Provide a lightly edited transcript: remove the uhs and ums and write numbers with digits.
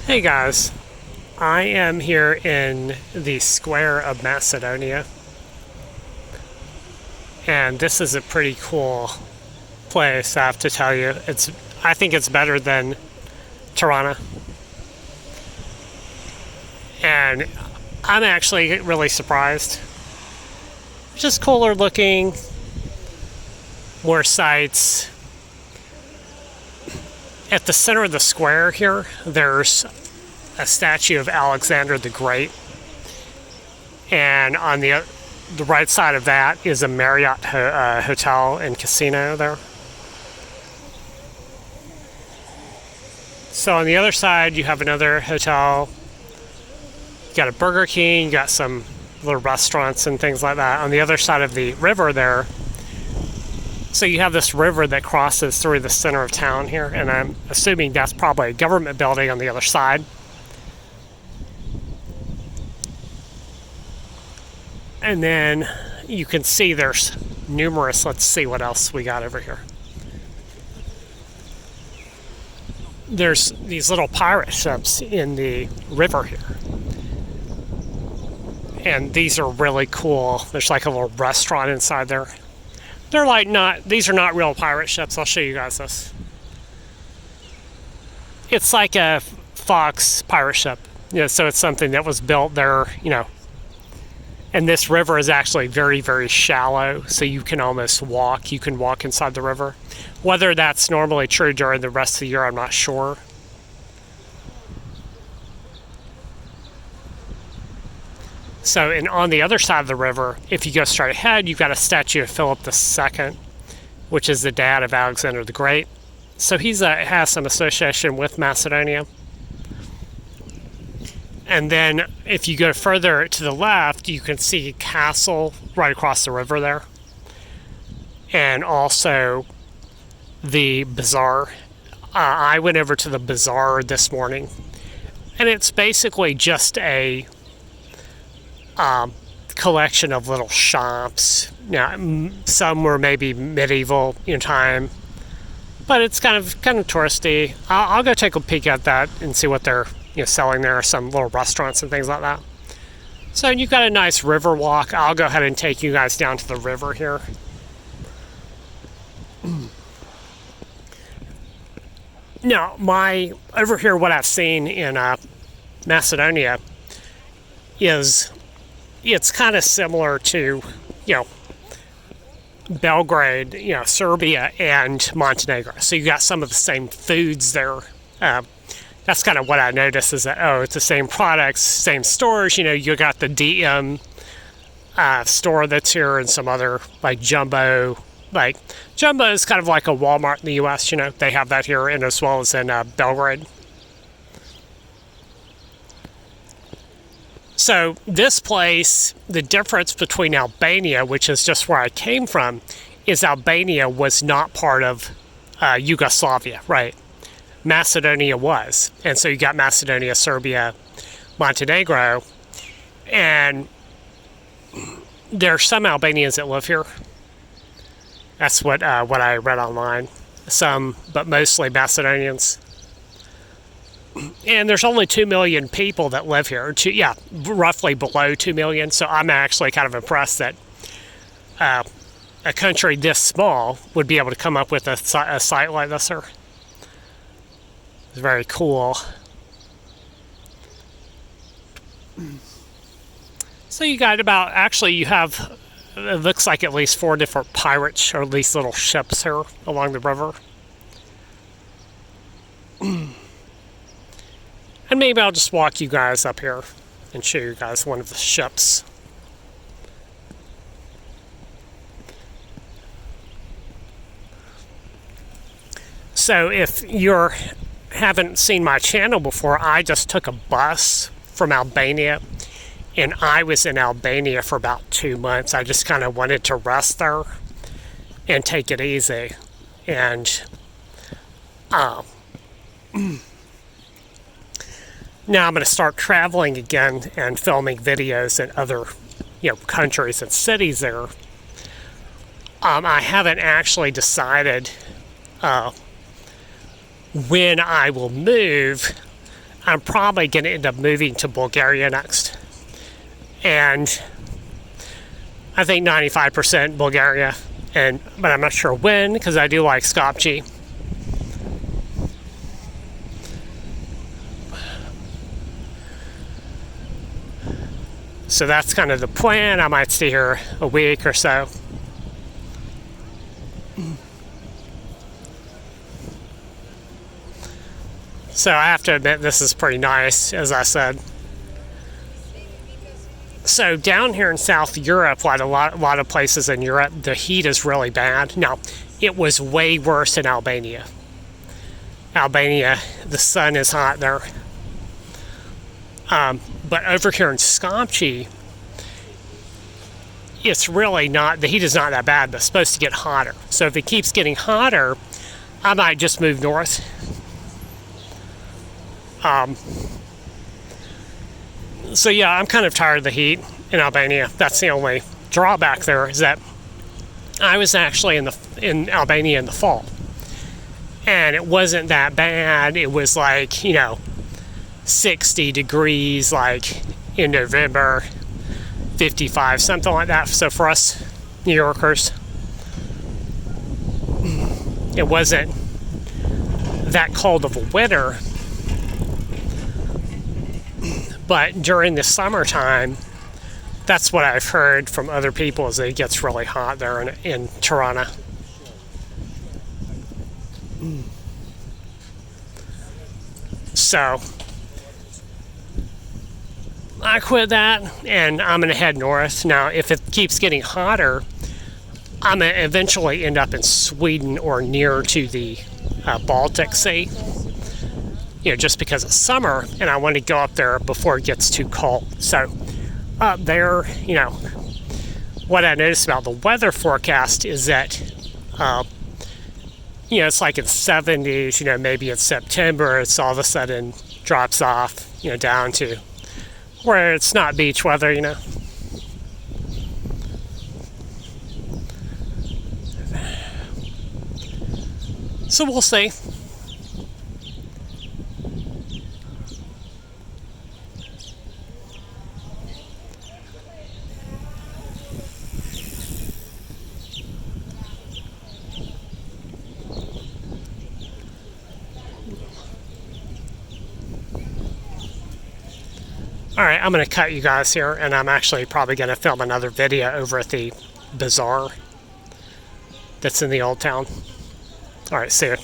Hey guys, I am here in the square of Macedonia, and this is a pretty cool place, I have to tell you. I think it's better than Tirana, and I'm actually really surprised. Just cooler looking, more sights. At the center of the square here, there's a statue of Alexander the Great, and on the right side of that is a Marriott hotel and casino there. So on the other side, you have another hotel. You got a Burger King, you got some little restaurants and things like that. On the other side of the river there, so you have this river that crosses through the center of town here, and I'm assuming that's probably a government building on the other side. And then you can see there's numerous, let's see what else we got over here. There's these little pirate ships in the river here. And these are really cool. There's like a little restaurant inside there. They're like these are not real pirate ships. I'll show you guys this. It's like a Fox pirate ship. So it's something that was built there, And this river is actually very, very shallow, so you can almost walk. You can walk inside the river. Whether that's normally true during the rest of the year, I'm not sure. So, and on the other side of the river, if you go straight ahead, you've got a statue of Philip II, which is the dad of Alexander the Great. So he has some association with Macedonia. And then if you go further to the left, you can see a castle right across the river there. And also the bazaar. I went over to the bazaar this morning, and it's basically just a collection of little shops. Some were maybe medieval in time, but it's kind of touristy. I'll go take a peek at that and see what they're selling there, some little restaurants and things like that. So you've got a nice river walk. I'll go ahead and take you guys down to the river here. Now, over here, what I've seen in Macedonia is it's kind of similar to, Belgrade, Serbia and Montenegro. So you got some of the same foods there. That's kind of what I noticed is that, it's the same products, same stores. You got the DM store that's here and some other, like Jumbo. Like, Jumbo is kind of like a Walmart in the U.S., They have that here and as well as in Belgrade. So this place, the difference between Albania, which is just where I came from, is Albania was not part of Yugoslavia, right? Macedonia was. And so you got Macedonia, Serbia, Montenegro, and there are some Albanians that live here. That's what I read online. Some, but mostly Macedonians. And there's only 2 million people that live here. Roughly below 2 million. So I'm actually kind of impressed that a country this small would be able to come up with a site like this here. It's very cool. So you got you have, it looks like at least 4 different pirates, or at least little ships here along the river. And maybe I'll just walk you guys up here and show you guys one of the ships. So if you haven't seen my channel before, I just took a bus from Albania, and I was in Albania for about 2 months. I just kind of wanted to rest there and take it easy. And now I'm going to start traveling again and filming videos in other, countries and cities there. I haven't actually decided when I will move. I'm probably going to end up moving to Bulgaria next. And I think 95% Bulgaria, but I'm not sure when, because I do like Skopje. So that's kind of the plan. I might stay here a week or so. So I have to admit, this is pretty nice, as I said. So down here in South Europe, like a lot of places in Europe, the heat is really bad. Now, it was way worse in Albania. Albania, the sun is hot there. But over here in Skopje, it's really not, the heat is not that bad, but it's supposed to get hotter. So if it keeps getting hotter, I might just move north. So yeah, I'm kind of tired of the heat in Albania. That's the only drawback there, is that I was actually in Albania in the fall, and it wasn't that bad. It was like, 60 degrees like in November, 55, something like that. So for us New Yorkers, it wasn't that cold of a winter. But during the summertime, that's what I've heard from other people, is that it gets really hot there in Tirana. So I quit that, and I'm going to head north. Now, if it keeps getting hotter, I'm going to eventually end up in Sweden or near to the Baltic Sea. Just because it's summer, and I want to go up there before it gets too cold. So up there, what I noticed about the weather forecast is that, it's like in 70s, maybe in September, it's all of a sudden drops off, down to where it's not beach weather, So we'll see. Alright, I'm going to cut you guys here, and I'm actually probably going to film another video over at the bazaar that's in the old town. Alright, see you.